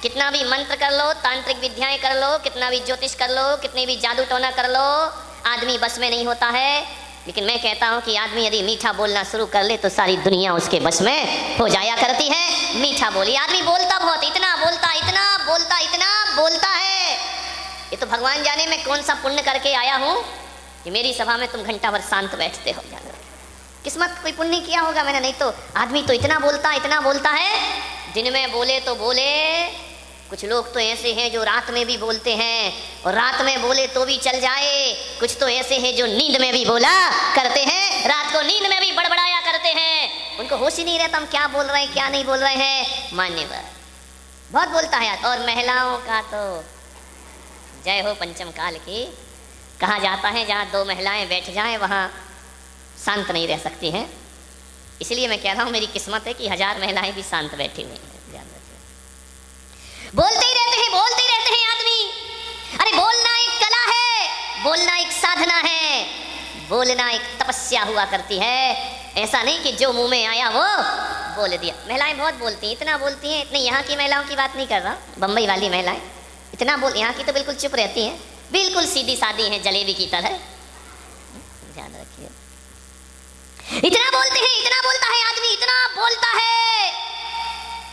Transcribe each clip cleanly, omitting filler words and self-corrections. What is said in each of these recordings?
कितना भी मंत्र कर लो, तांत्रिक विद्याएं कर लो, कितना भी ज्योतिष कर लो, कितने भी जादू टोना कर लो, आदमी बस में नहीं होता है। लेकिन मैं कहता हूं कि आदमी यदि मीठा बोलना शुरू कर ले तो सारी दुनिया उसके बस में हो जाया करती है। मीठा बोली, आदमी बोलता बहुत, इतना बोलता, इतना बोलता, इतना बोलता है। ये तो भगवान जाने मैं कौन सा पुण्य करके आया हूं कि मेरी सभा में तुम घंटा भर शांत बैठते हो। किस्मत कोई पुण्य किया होगा मैंने, नहीं तो आदमी तो इतना बोलता है। दिन में बोले तो बोले, कुछ लोग तो ऐसे हैं जो रात में भी बोलते हैं, और रात में बोले तो भी चल जाए। कुछ तो ऐसे हैं जो नींद में भी बोला करते हैं, रात को नींद में भी बड़बड़ाया करते हैं। उनको होश ही नहीं रहता हम क्या बोल रहे हैं क्या नहीं बोल रहे हैं। मान्यवर बहुत बोलता है। और महिलाओं का तो जय हो पंचम काल की। कहा जाता है जहाँ दो महिलाएं बैठ जाएं वहाँ शांत नहीं रह सकती हैं। इसलिए मैं कह रहा हूँ मेरी किस्मत है कि 1000 महिलाएं भी शांत बैठी हुई हैं। बोलते ही रहते हैं आदमी। अरे बोलना एक कला है, बोलना एक साधना है, बोलना एक तपस्या हुआ करती है। ऐसा नहीं कि जो मुंह में आया वो बोल दिया। महिलाएं बहुत बोलती हैं, इतना बोलती हैं, इतनी यहाँ की महिलाओं की बात नहीं कर रहा, बम्बई वाली महिलाएं इतना बोल, यहाँ की तो बिल्कुल चुप रहती हैं, बिल्कुल सीधी सादी हैं, जलेबी की तरह। ध्यान रखिए, इतना बोलते हैं, इतना बोलता है आदमी, इतना बोलता है,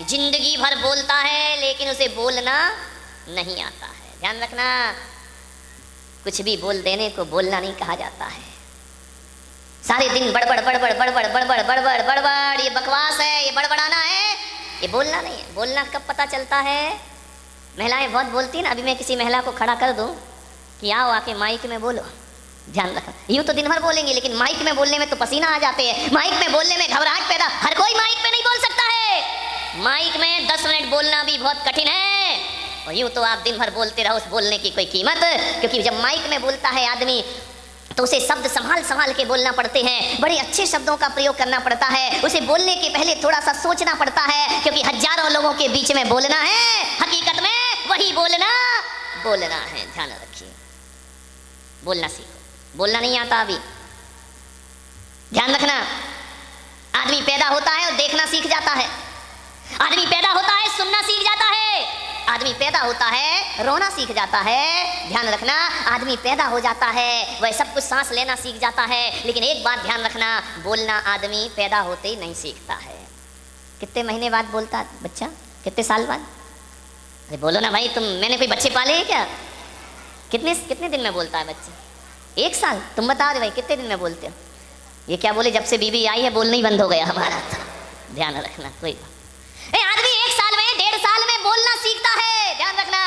जिंदगी भर बोलता है, लेकिन उसे बोलना नहीं आता है। ध्यान रखना, कुछ भी बोल देने को बोलना नहीं कहा जाता है। सारे दिन बड़बड़ बड़बड़ बड़बड़ बड़बड़ बड़बड़ बड़बड़, ये बकवास है, ये बड़बड़ाना है, ये बोलना नहीं है। बोलना कब पता चलता है? महिलाएं बहुत बोलती हैं ना। अभी मैं किसी महिला को खड़ा कर दूं कि आओ आके माइक में बोलो, ध्यान रखना, यूं तो दिन भर बोलेंगे, लेकिन माइक में बोलने में तो पसीना आ जाते हैं, माइक में बोलने में घबराहट पैदा। हर कोई माइक पे नहीं बोल सकता है। माइक में 10 मिनट बोलना भी बहुत कठिन है, और यूं तो आप दिन भर बोलते रहो, उस बोलने की कोई कीमत। क्योंकि जब माइक में बोलता है आदमी तो उसे शब्द संभाल के बोलना पड़ते हैं, बड़े अच्छे शब्दों का प्रयोग करना पड़ता है। उसे बोलने के पहले थोड़ा सा सोचना पड़ता है, क्योंकि हजारों लोगों के बीच में बोलना है, हकीकत में वही बोलना है। ध्यान रखिए, बोलना सीखो। बोलना नहीं आता अभी, ध्यान रखना। आदमी पैदा होता है और देखना सीख जाता है, आदमी पैदा होता है सुनना सीख जाता है, आदमी पैदा होता है रोना सीख जाता है। ध्यान रखना, आदमी पैदा हो जाता है वह सब कुछ सांस लेना सीख जाता है, लेकिन एक बात ध्यान रखना, बोलना आदमी पैदा होते ही नहीं सीखता है। कितने महीने बाद बोलता बच्चा, कितने साल बाद? अरे बोलो ना भाई, मैंने कोई बच्चे पाले हैं क्या? कितने दिन में बोलता है बच्चा? 1 साल? तुम बता दे भाई कितने दिन में बोलते हो? ये क्या बोले, जब से बीबी आई है बोलना ही बंद हो गया हमारा। ध्यान रखना, कोई बात। आदमी 1 साल में 1.5 साल में बोलना सीखता है। ध्यान रखना,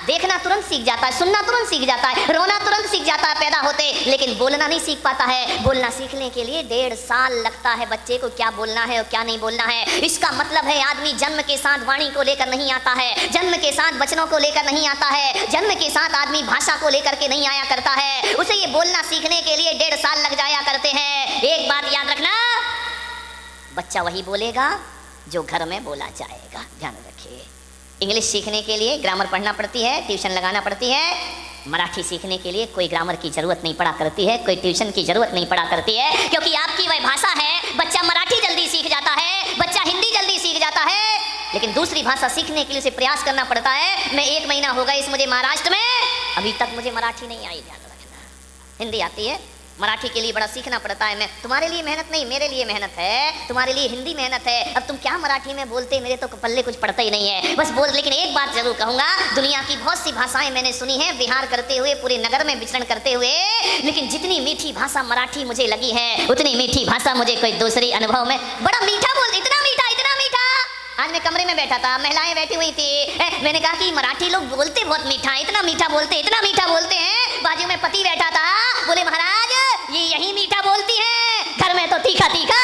देखना तुरंत सीख जाता है, सुनना तुरंत सीख जाता है, रोना तुरंत सीख जाता है पैदा होते, लेकिन बोलना नहीं सीख पाता है। बोलना सीखने के लिए 1.5 साल लगता है बच्चे को, क्या बोलना है और क्या नहीं बोलना है। इसका मतलब है आदमी जन्म के साथ वाणी को लेकर नहीं आता है, जन्म के साथ वचनों को लेकर नहीं आता है, जन्म के साथ आदमी भाषा को लेकर के नहीं आया करता है। उसे ये बोलना सीखने के लिए 1.5 साल लग जाया करते हैं। एक बात याद रखना, बच्चा वही बोलेगा जो घर में बोला जाएगा। ध्यान रखिए, इंग्लिश सीखने के लिए ग्रामर पढ़ना पड़ती है, ट्यूशन लगाना पड़ती है। मराठी सीखने के लिए कोई ग्रामर की जरूरत नहीं पड़ा करती है, कोई ट्यूशन की जरूरत नहीं पड़ा करती है, क्योंकि आपकी वह भाषा है। बच्चा मराठी जल्दी सीख जाता है, बच्चा हिंदी जल्दी सीख जाता है, लेकिन दूसरी भाषा सीखने के लिए उसे प्रयास करना पड़ता है। मैं 1 महीना हो गया इस मुझे महाराष्ट्र में, अभी तक मुझे मराठी नहीं आई। ध्यान रखना, हिंदी आती है, मराठी के लिए बड़ा सीखना पड़ता है। मैं तुम्हारे लिए मेहनत नहीं, मेरे लिए मेहनत है, तुम्हारे लिए हिंदी मेहनत है। अब तुम क्या मराठी में बोलते, मेरे तो पल्ले कुछ पड़ता ही नहीं है, बस बोल। लेकिन एक बात जरूर कहूंगा, दुनिया की बहुत सी भाषाएं मैंने सुनी है विहार करते हुए, पूरे नगर में विचरण करते हुए, लेकिन जितनी मीठी भाषा मराठी मुझे लगी है, उतनी मीठी भाषा मुझे कोई दूसरी अनुभव में। बड़ा मीठा बोल, इतना मीठा, इतना मीठा। आज मैं कमरे में बैठा था, महिलाएं बैठी हुई थी, मैंने कहा कि मराठी लोग बोलते बहुत मीठा, इतना मीठा बोलते, इतना मीठा बोलते हैं। बाजू में पति बैठा था, बोले महाराज ये यही मीठा बोलती हैं, घर में तो तीखा तीखा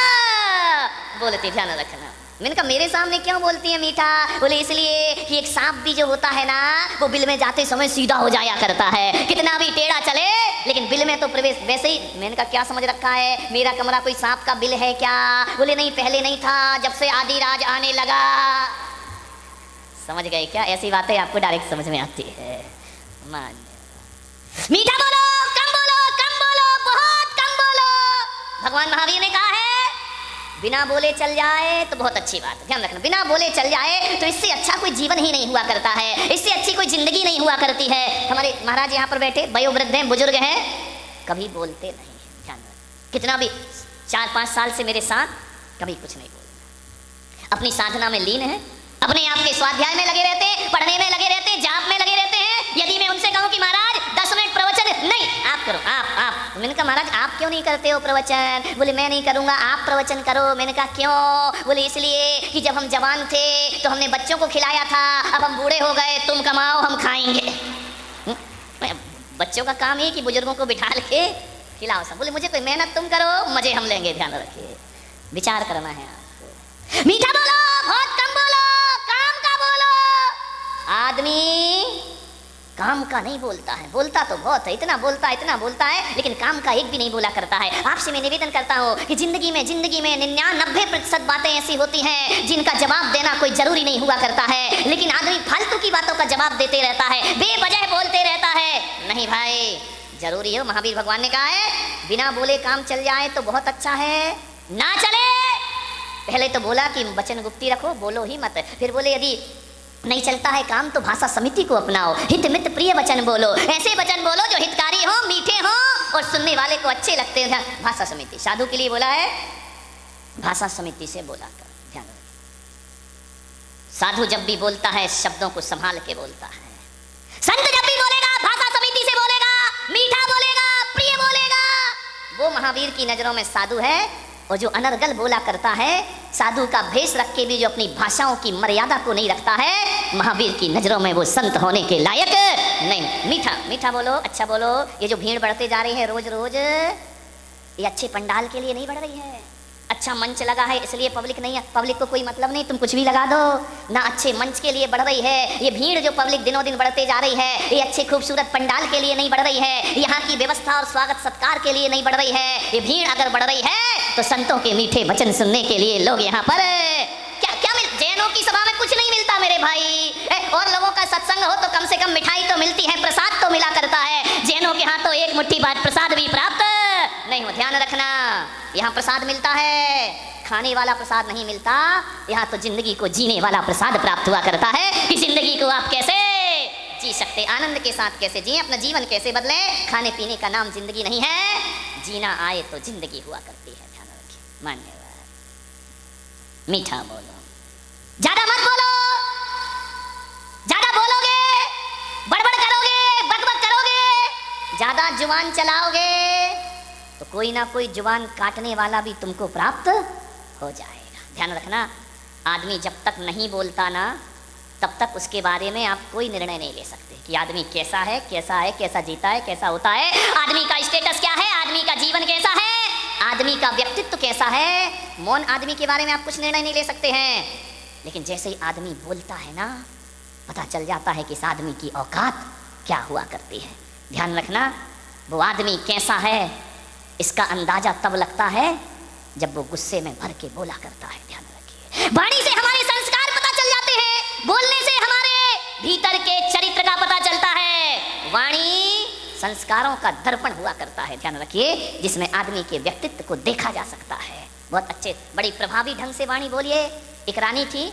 बोलती। ध्यान रखना, मैंने कहा मेरे सामने क्यों बोलती है मीठा? बोले इसलिए कि एक सांप भी जो होता है ना, वो बिल में जाते समय सीधा हो जाया करता है, कितना भी टेढ़ा चले, लेकिन बिल में तो प्रवेश वैसे ही। मैंने कहा क्या समझ रखा है, मेरा कमरा कोई सांप का बिल है क्या? बोले नहीं, पहले नहीं था, जब से आदि राज आने लगा। समझ गए क्या? ऐसी बातें आपको डायरेक्ट समझ में आती है। मीठा बोलो, कम बोलो, कम बोलो, बहुत कम बोलो। भगवान महावीर ने कहा है बिना बोले चल जाए तो बहुत अच्छी बात है, ध्यान रखना। बिना बोले चल जाए तो इससे अच्छा कोई जीवन ही नहीं हुआ करता है, इससे अच्छी कोई जिंदगी नहीं हुआ करती है। हमारे महाराज यहाँ पर बैठे वयोवृद्ध हैं, बुजुर्ग हैं, कभी बोलते नहीं, ध्यान रखना। कितना भी 4-5 साल से मेरे साथ, कभी कुछ नहीं बोलते, अपनी साधना में लीन है, अपने आप के स्वाध्याय में लगे रहते हैं, पढ़ने में लगे रहते हैं, जाप में लगे रहते हैं। यदि मैं उनसे कहूं कि महाराज 10 मिनट प्रवचन, नहीं आप करो, आप। मैंने कहा महाराज आप क्यों नहीं करते हो प्रवचन? बोले मैं नहीं करूंगा, आप प्रवचन करो। मैंने कहा क्यों? बोले इसलिए कि जब हम जवान थे तो हमने बच्चों को खिलाया था, अब हम बूढ़े हो गए, तुम कमाओ हम खाएंगे। बच्चों का काम है कि बुजुर्गों को बिठा के खिलाओ सब। बोले मुझे कोई मेहनत तुम करो, मजे हम लेंगे। ध्यान रखिए, विचार करना है आपको। मीठा बोलो, बहुत कम बोलो, काम का बोलो। आदमी काम का नहीं बोलता है, बोलता तो बहुत है, इतना बोलता है, लेकिन काम का एक भी नहीं बोला करता है। आपसे मैं निवेदन करता हूँ कि जिंदगी में 99% बातें ऐसी होती हैं जिनका जवाब देना कोई जरूरी नहीं हुआ करता है, लेकिन आदमी फालतू की बातों का जवाब देते रहता है, बेवजह बोलते रहता है। नहीं भाई, जरूरी है। महावीर भगवान ने कहा है बिना बोले काम चल जाए तो बहुत अच्छा है, ना चले। पहले तो बोला कि वचन गुप्ती रखो, बोलो ही मत। फिर बोले यदि नहीं चलता है काम तो भाषा समिति को अपनाओ, हित मित प्रिय वचन बोलो, ऐसे वचन बोलो जो हितकारी हो, मीठे हो और सुनने वाले को अच्छे लगते हैं। भाषा समिति साधु के लिए बोला है, भाषा समिति से बोला कर। ध्यान रखो, साधु जब भी बोलता है शब्दों को संभाल के बोलता है। संत जब भी बोलेगा भाषा समिति से बोलेगा, मीठा बोलेगा, प्रिय बोलेगा, वो महावीर की नजरों में साधु है। और जो अनर्गल बोला करता है, साधु का भेष रख के भी जो अपनी भाषाओं की मर्यादा को नहीं रखता है, महावीर की नजरों में वो संत होने के लायक नहीं। मीठा मीठा बोलो, अच्छा बोलो। ये जो भीड़ बढ़ते जा रही है रोज रोज, ये अच्छे पंडाल के लिए नहीं बढ़ रही है। अच्छा मंच लगा है इसलिए पब्लिक नहीं है, पब्लिक को कोई मतलब नहीं, तुम कुछ भी लगा दो ना, अच्छे मंच के लिए बढ़ रही है। ये भीड़ जो पब्लिक दिनों दिन बढ़ते जा रही है, ये अच्छे खूबसूरत पंडाल के लिए नहीं बढ़ रही है, यहाँ की व्यवस्था और स्वागत सत्कार के लिए नहीं बढ़ रही है। ये भीड़ अगर बढ़ रही है तो संतों के मीठे वचन सुनने के लिए लोग यहाँ पर क्या जैनों की सभा में कुछ नहीं मिलता मेरे भाई। और लोगों का सत्संग हो तो कम से कम मिठाई तो मिलती है, प्रसाद तो मिला करता है। जैनों के यहाँ तो एक मुट्ठी बाद प्रसाद भी प्राप्त नहीं हो। ध्यान रखना, यहाँ प्रसाद मिलता है, खाने वाला प्रसाद नहीं मिलता। यहाँ तो जिंदगी को जीने वाला प्रसाद प्राप्त हुआ करता है कि जिंदगी को आप कैसे जी सकते, आनंद के साथ कैसे जिए, अपना जीवन कैसे बदले। खाने पीने का नाम जिंदगी नहीं है, जीना आए तो जिंदगी हुआ करती है। ध्यान रखिए। मान्यवर, मीठा बोलो, ज्यादा मत बोलो। ज्यादा बोलोगे, बड़बड़ करोगे, बकबक करोगे, ज्यादा जुबान चलाओगे तो कोई ना कोई जुबान काटने वाला भी तुमको प्राप्त हो जाएगा। ध्यान रखना, आदमी जब तक नहीं बोलता ना, तब तक उसके बारे में आप कोई निर्णय नहीं ले सकते कि आदमी कैसा है, कैसा जीता है, कैसा होता है, आदमी का स्टेटस क्या है, आदमी का जीवन कैसा है, आदमी का व्यक्तित्व कैसा है। मौन आदमी के बारे में आप कुछ निर्णय नहीं ले सकते हैं, लेकिन जैसे ही आदमी बोलता है ना, पता चल जाता है कि इस आदमी की औकात क्या हुआ करती है। ध्यान रखना, वो आदमी कैसा है इसका अंदाजा तब लगता है जब वो गुस्से में भर के बोला करता है। ध्यान रखिए, वाणी से हमारे संस्कार पता चल जाते हैं, बोलने से हमारे भीतर के चरित्र का पता चलता है। वाणी संस्कारों का दर्पण हुआ करता है। ध्यान रखिए, जिसमें आदमी के व्यक्तित्व को देखा जा सकता है। बहुत अच्छे, बड़ी प्रभावी ढंग से वाणी बोलिए। एक रानी थी,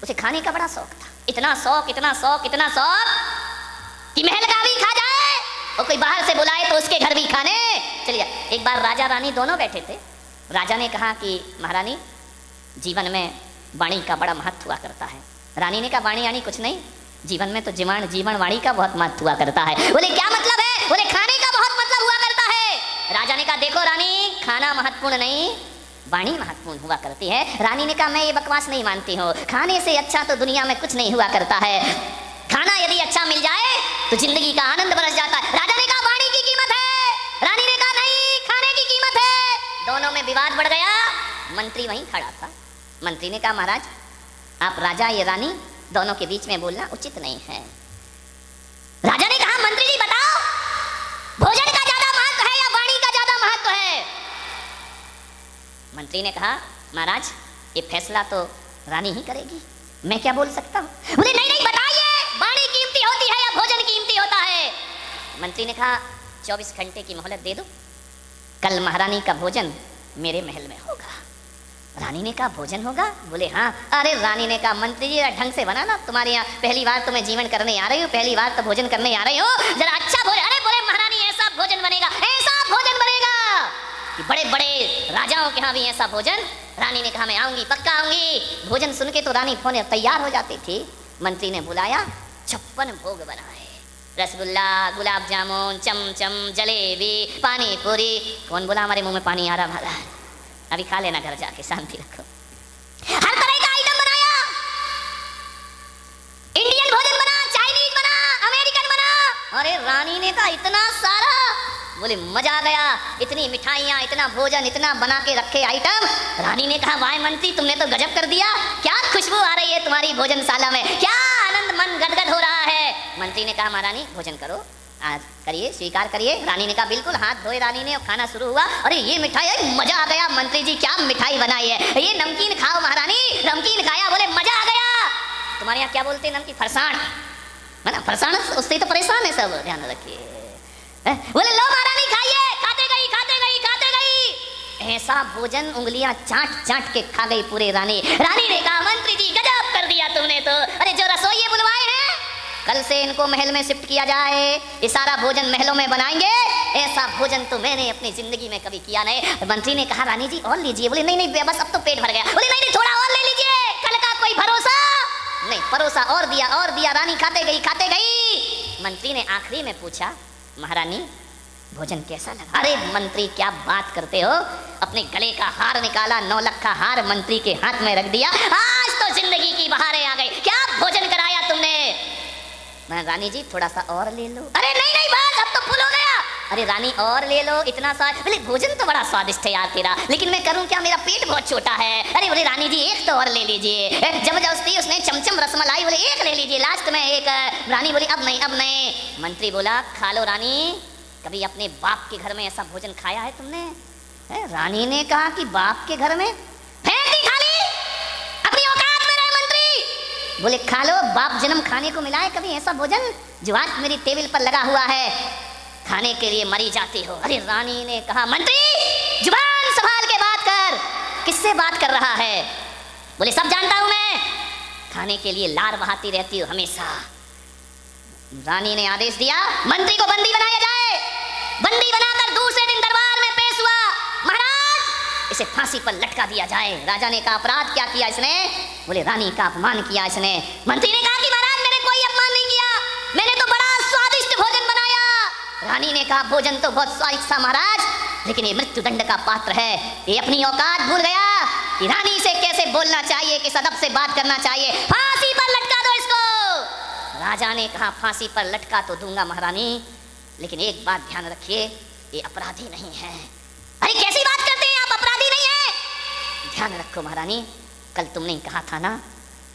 उसे खाने का बड़ा शौक था, इतना शौक कि महल का भी खा जाए और कोई बाहर से बुलाए तो उसके घर भी खाने चलिए। एक बार राजा रानी दोनों बैठे थे। राजा ने कहा कि महारानी, जीवन में वाणी का बड़ा महत्व हुआ करता है। रानी ने कहा वाणी यानी कुछ नहीं, जीवन में तो जीवन वाणी का बहुत महत्व हुआ करता है। बोले क्या मतलब है? बोले खाने का बहुत मतलब हुआ करता है। राजा ने कहा देखो रानी, खाना महत्वपूर्ण नहीं, वाणी महत्वपूर्ण हुआ करती है। रानी ने कहा मैं ये बकवास नहीं मानती हूँ, खाने से अच्छा तो दुनिया में कुछ नहीं हुआ करता है। खाना यदि अच्छा मिल जाए तो जिंदगी का आनंद बरस जाता है। राजा ने कहा वाणी की कीमत है, रानी ने कहा नहीं, खाने की कीमत है। दोनों में विवाद बढ़ गया। मंत्री वहीं खड़ा था। मंत्री ने कहा महाराज, आप राजा ये रानी दोनों के बीच में बोलना उचित नहीं है। राजा ने कहा मंत्री जी बताओ, भोजन का ज्यादा महत्व है या वाणी का ज्यादा महत्व है? मंत्री ने कहा महाराज ये फैसला तो रानी ही करेगी, मैं क्या बोल सकता हूँ। बोले नहीं नहीं बताइए, वाणी कीमती होती है या भोजन कीमती होता है? मंत्री ने कहा 24 घंटे की मोहलत दे दो, कल महारानी का भोजन मेरे महल में होगा। रानी ने कहा भोजन होगा? बोले हाँ। अरे रानी ने कहा मंत्री जी ढंग से बना ना, तुम्हारे यहाँ पहली बार तो मैं जीवन करने आ रही हूँ, पहली बार तो भोजन करने आ रही हूँ, जरा अच्छा भोजन। अरे बोले महारानी ऐसा भोजन बनेगा, ऐसा भोजन बनेगा कि बड़े बड़े राजाओं के यहाँ भी ऐसा भोजन। रानी ने कहा मैं आऊंगी, पक्का आऊंगी। भोजन सुन के तो रानी फोने तैयार हो जाती थी। मंत्री ने बुलाया, 56 भोग बनाए, रसगुल्ला, गुलाब जामुन, चमचम, जलेबी, पानी पूरी। कौन बोला हमारे मुंह में पानी आ रहा भाला? अभी खा लेना घर जाके, शांति रखो। हर तरह का आइटम बनाया, इंडियन भोजन बना, चाइनीज बना, अमेरिकन बना। अरे रानी ने कहा इतना सारा? बोले मजा आ गया, इतनी मिठाइयाँ, इतना भोजन, इतना बना के रखे आइटम। रानी ने कहा वाह मंत्री तुमने तो गजब कर दिया, क्या खुशबू आ रही है तुम्हारी भोजनशाला में, क्या आनंद मन गदगद हो रहा है। मंत्री ने कहा महारानी भोजन करो, आज करिए, स्वीकार करिए। रानी ने कहा बिल्कुल। हाथ धोए रानी ने और खाना शुरू हुआ। अरे ये मिठाई है, मजा आ गया मंत्री जी, क्या मिठाई बनाई है। ये नमकीन खाओ महारानी, नमकीन खाया, बोले मजा आ गया। तुम्हारे यहाँ क्या बोलते हैं नमकीन? फरसाण है ना, फरसाण उससे तो परेशान है सब, ध्यान रखिए। बोले लो महारानी खाइए, खाते गई खाते गई खाते गई, ऐसा भोजन उंगलियां चाट चाट के खा गई पूरे रानी। रानी ने कहा मंत्री जी गजब कर दिया तुमने तो, अरे जो रसोइये बुलवाए हैं कल से इनको महल में शिफ्ट किया जाए, ये सारा भोजन महलों में बनाएंगे, ऐसा भोजन तो मैंने अपनी जिंदगी में कभी किया नहीं। मंत्री ने कहा रानी जी और लीजिए। बोले नहीं नहीं बस अब तो पेट भर गया। बोले नहीं नहीं थोड़ा और ले लीजिए, कल का कोई भरोसा नहीं। परोसा और दिया और दिया, रानी खाते गई खाते गई। मंत्री ने आखिरी में पूछा महारानी भोजन कैसा लगा? अरे मंत्री क्या बात करते हो, अपने गले का हार निकाला, 9 लाख का हार मंत्री के हाथ में रख दिया, आज तो जिंदगी की बहारें आ गई, क्या भोजन कराया तुमने। मैं रानी जी थोड़ा सा और ले लो। अरे नहीं नहीं बस अब तो फुल हो गया। अरे रानी और ले लो, इतना सा। बोले भोजन तो बड़ा स्वादिष्ट है यार तेरा, लेकिन मैं करूं क्या, मेरा पेट बहुत छोटा है। अरे बोले रानी जी एक तो और ले लीजिए। जबरदस्ती उसने चमचम रसमलाई, बोले एक ले लीजिए, लास्ट में एक। रानी बोली अब नहीं अब नहीं। मंत्री बोला खा लो रानी, कभी अपने बाप के घर में ऐसा भोजन खाया है तुमने? रानी ने कहा कि बाप के घर में? फेंक दी थाली, अपनी औकात में रहे मंत्री। बोले खा लो, बाप जन्म खाने को मिला है कभी ऐसा भोजन जो आज मेरी टेबल पर लगा हुआ है, खाने के लिए मरी जाती हो। अरे रानी ने कहा मंत्री जुबान संभाल के बात कर, किससे बात कर रहा है? बोले सब जानता हूं मैं, खाने के लिए लार बहाती रहती हूं हमेशा। रानी ने आदेश दिया मंत्री को बंदी बनाया जाए। बंदी बनाकर दूसरे दिन दरबार में पेश हुआ। महाराज इसे फांसी पर लटका दिया जाए। राजा ने कहा अपराध क्या किया इसने? बोले रानी का अपमान किया इसने। मंत्री ने कहा कि महाराज मैंने कोई अपमान नहीं किया, मैंने तो बड़ा स्वादिष्ट भोजन बनाया। रानी ने कहा भोजन तो बहुत स्वादिष्ट था महाराज, लेकिन ये मृत्युदंड का पात्र है, ये अपनी औकात भूल गया कि रानी से कैसे बोलना चाहिए, किस अदब से बात करना चाहिए। फांसी पर लटका दो इसको। राजा ने कहा फांसी पर लटका तो दूंगा महारानी, लेकिन एक बात ध्यान रखिए, ये अपराधी नहीं है। अरे कैसी बात करते हैं आप, अपराधी नहीं है? ध्यान रखो महारानी, कल तुमने कहा था ना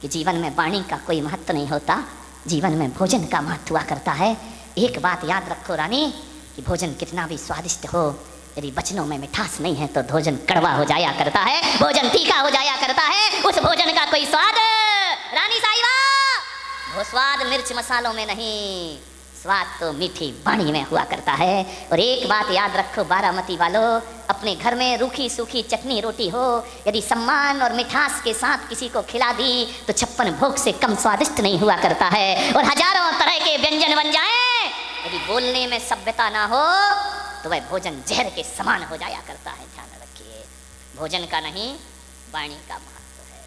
कि जीवन में वाणी का कोई महत्व नहीं होता, जीवन में भोजन का महत्व हुआ करता है। एक बात याद रखो रानी कि भोजन कितना भी स्वादिष्ट हो, यदि वचनों में मिठास नहीं है तो भोजन कड़वा हो जाया करता है, भोजन तीखा हो जाया करता है, उस भोजन का कोई स्वाद। रानी साहिबा वो स्वाद मिर्च मसालों में नहीं, स्वाद तो मीठी वाणी में हुआ करता है। और एक बात याद रखो बारामती वालों, अपने घर में रूखी सूखी चटनी रोटी हो, यदि सम्मान और मिठास के साथ किसी को खिला दी तो 56 भोग से कम स्वादिष्ट नहीं हुआ करता है। और हजारों तरह के व्यंजन बन जाएं, यदि बोलने में सभ्यता ना हो तो वह भोजन जहर के समान हो जाया करता है। ध्यान रखिए, भोजन का नहीं वाणी का महत्व है।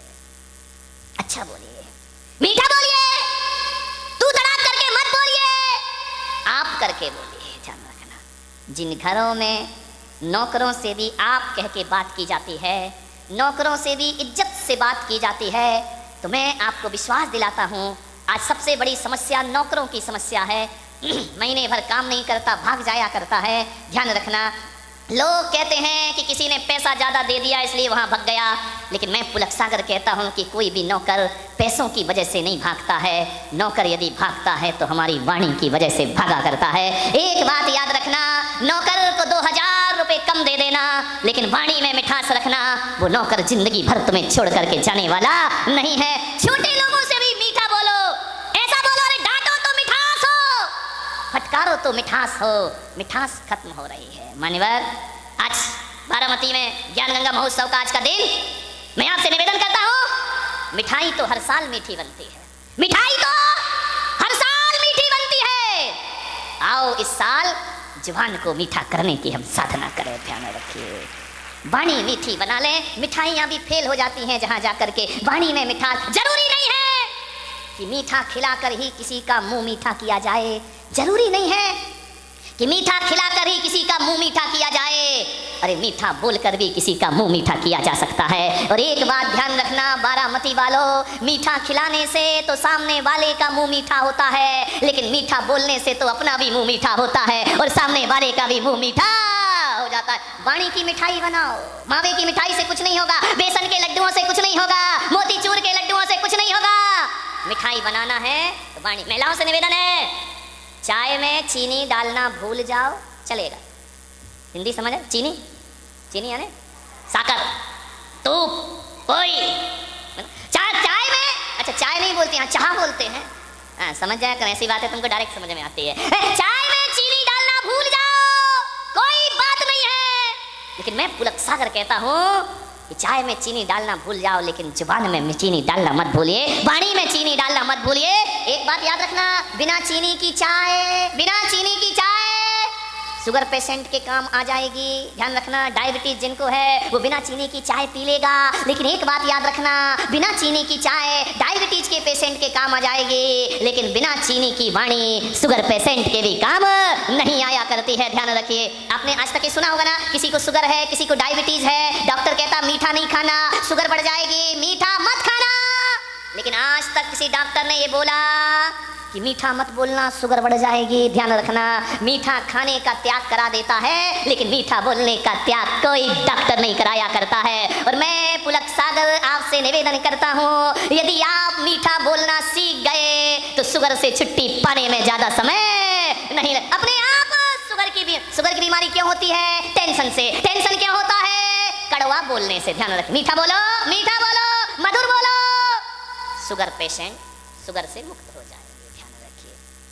अच्छा बोलिए, मीठा बोलिए, तू तड़ाक करके मत बोलिए, आप करके बोलिए। ध्यान रखना, जिन घरों में नौकरों से भी आप कह के बात की जाती है, नौकरों से भी इज्जत से बात की जाती है, तो मैं आपको विश्वास दिलाता हूँ आज सबसे बड़ी समस्या नौकरों की समस्या है। महीने भर काम नहीं करता, भाग जाया करता है। ध्यान रखना, लोग कहते हैं कि किसी ने पैसा ज़्यादा दे दिया इसलिए वहाँ भाग गया, लेकिन मैं पुलक सागर कहता हूँ कि कोई भी नौकर पैसों की वजह से नहीं भागता है। नौकर यदि भागता है तो हमारी वाणी की वजह से भागा करता है। एक बात याद रखना, नौकर को 2000 रुपये कम दे देना, लेकिन वाणी में मिठास रखना, वो नौकर जिंदगी भर तुम्हें छोड़ करके जाने वाला नहीं है। छोटे लोगों से भी मीठा बोलो, ऐसा बोलो अरे डांटो तो मिठास हो, फटकारो तो मिठास हो। मिठास खत्म हो रही है। मान्यवर, आज बारामती में ज्ञान गंगा महोत्सव का आज का दिन मैं आपसे निवेदन करता हूं, मिठाई तो हर साल मीठी बनती है, मिठाई तो हर साल मीठी बनती है। आओ इस साल जुबान को मीठा करने की हम साधना करें, ध्यान रखिए। वाणी मीठी बना लें। मिठाइयाँ भी फेल हो जाती हैं जहाँ जाकर के। वाणी में मिठास जरूरी नहीं है कि मीठा खिलाकर ही किसी का मुंह मीठा किया जाए, जरूरी नहीं है कि मीठा खिलाकर ही किसी का मुंह मीठा किया जाए। अरे मीठा बोलकर भी किसी का मुंह मीठा किया जा सकता है। और एक बात ध्यान रखना बारामती वालों, मीठा खिलाने से तो सामने वाले का मुंह मीठा होता है, लेकिन मीठा बोलने से तो अपना भी मुंह मीठा होता है और सामने वाले का भी मुंह मीठा हो जाता है। वाणी की मिठाई बनाओ। मावे की मिठाई से कुछ नहीं होगा, बेसन के लड्डुओं से कुछ नहीं होगा, मोतीचूर के लड्डुओं से कुछ नहीं होगा। मिठाई बनाना है तो वाणी। महिलाओं से निवेदन है, चाय में चीनी डालना भूल जाओ, चलेगा। हिंदी समझ है? चीनी, चीनी यानी साकर, तूप, कोई चाय में, अच्छा चाय नहीं बोलते हैं, चाह बोलते हैं। हाँ समझ जाए कर, ऐसी बात है तुमको डायरेक्ट समझ में आती है। चाय में चीनी डालना भूल जाओ, कोई बात नहीं है, लेकिन मैं पुलक सागर कहता हूँ कि चाय में चीनी डालना भूल जाओ, लेकिन जुबान में चीनी डालना मत भूलिए, वाणी में चीनी डालना मत भूलिए। एक बात याद रखना, बिना चीनी की चाय, बिना चीनी की चाय शुगर पेशेंट के काम आ जाएगी। ध्यान रखना, डायबिटीज जिनको है वो बिना चीनी की चाय पी लेगा, लेकिन एक बात याद रखना, बिना चीनी की चाय डायबिटीज के पेशेंट के काम आ जाएगी, लेकिन बिना चीनी की वाणी शुगर पेशेंट के भी काम नहीं आया करती है। ध्यान रखिए। आपने आज तक ये सुना होगा ना, किसी को शुगर है, किसी को डायबिटीज है, डॉक्टर कहता मीठा नहीं खाना, शुगर बढ़ जाएगी, मीठा मत खाना, लेकिन आज तक किसी डॉक्टर ने ये बोला कि मीठा मत बोलना, शुगर बढ़ जाएगी। ध्यान रखना, मीठा खाने का त्याग करा देता है, लेकिन मीठा बोलने का त्याग कोई डॉक्टर नहीं कराया करता है। और मैं पुलक सागर आपसे निवेदन करता हूँ, यदि आप मीठा बोलना सीख गए तो शुगर से छुट्टी पाने में ज्यादा समय नहीं लग। अपने आप शुगर की बीमारी क्यों होती है? टेंशन से। टेंशन क्या होता है? कड़वा बोलने से। ध्यान रखिए, मीठा बोलो, मीठा बोलो, मधुर बोलो, शुगर पेशेंट शुगर से मुक्त हो जाए।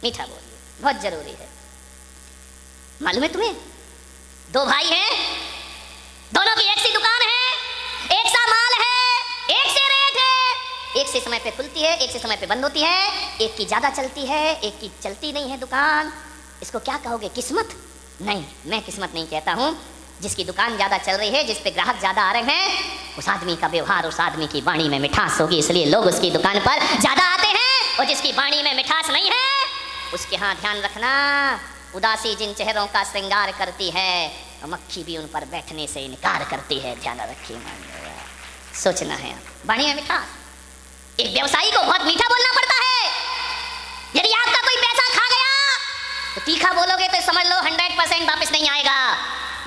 मीठा बोलिए, बहुत जरूरी है। मालूम है तुम्हें, दो भाई हैं, दोनों की एक सी दुकान है, एक सा माल है, एक से रेट है, एक से समय पे खुलती है, एक से समय पे बंद होती है, एक की ज्यादा चलती है, एक की चलती नहीं है दुकान। इसको क्या कहोगे? किस्मत? नहीं, मैं किस्मत नहीं कहता हूं। जिसकी दुकान ज्यादा चल रही है, जिस पे ग्राहक ज्यादा आ रहे हैं, उस आदमी का व्यवहार, उस आदमी की वाणी में मिठास होगी, इसलिए लोग उसकी दुकान पर ज्यादा आते हैं। और जिसकी वाणी में मिठास नहीं है, उसके यहाँ ध्यान रखना, उदासी जिन चेहरों का श्रृंगार करती है, मक्खी भी उन पर बैठने से इनकार करती है। ध्यान रखिए, सोचना है। वाणी में मिठास। एक व्यवसायी को बहुत मीठा बोलना पड़ता है। यदि आपका कोई पैसा खा गया तो तीखा बोलोगे तो समझ लो 100% वापस नहीं आएगा।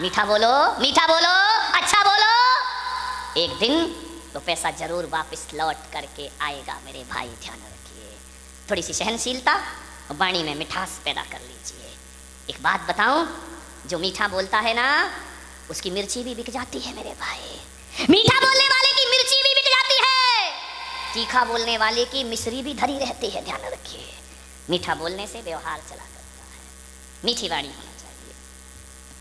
मीठा बोलो, मीठा बोलो, अच्छा बोलो, एक दिन तो पैसा जरूर वापस लौट करके आएगा मेरे भाई। ध्यान रखिए, थोड़ी सी सहनशीलता, वाणी में मिठास पैदा कर लीजिए। एक बात बताऊं, जो मीठा बोलता है ना, उसकी मिर्ची भी बिक जाती है मेरे भाई। मीठा बोलने वाले की मिर्ची भी बिक जाती है, तीखा बोलने वाले की मिश्री भी धरी रहती है। ध्यान रखिए, मीठा बोलने से व्यवहार चला करता है, मीठी वाणी होना।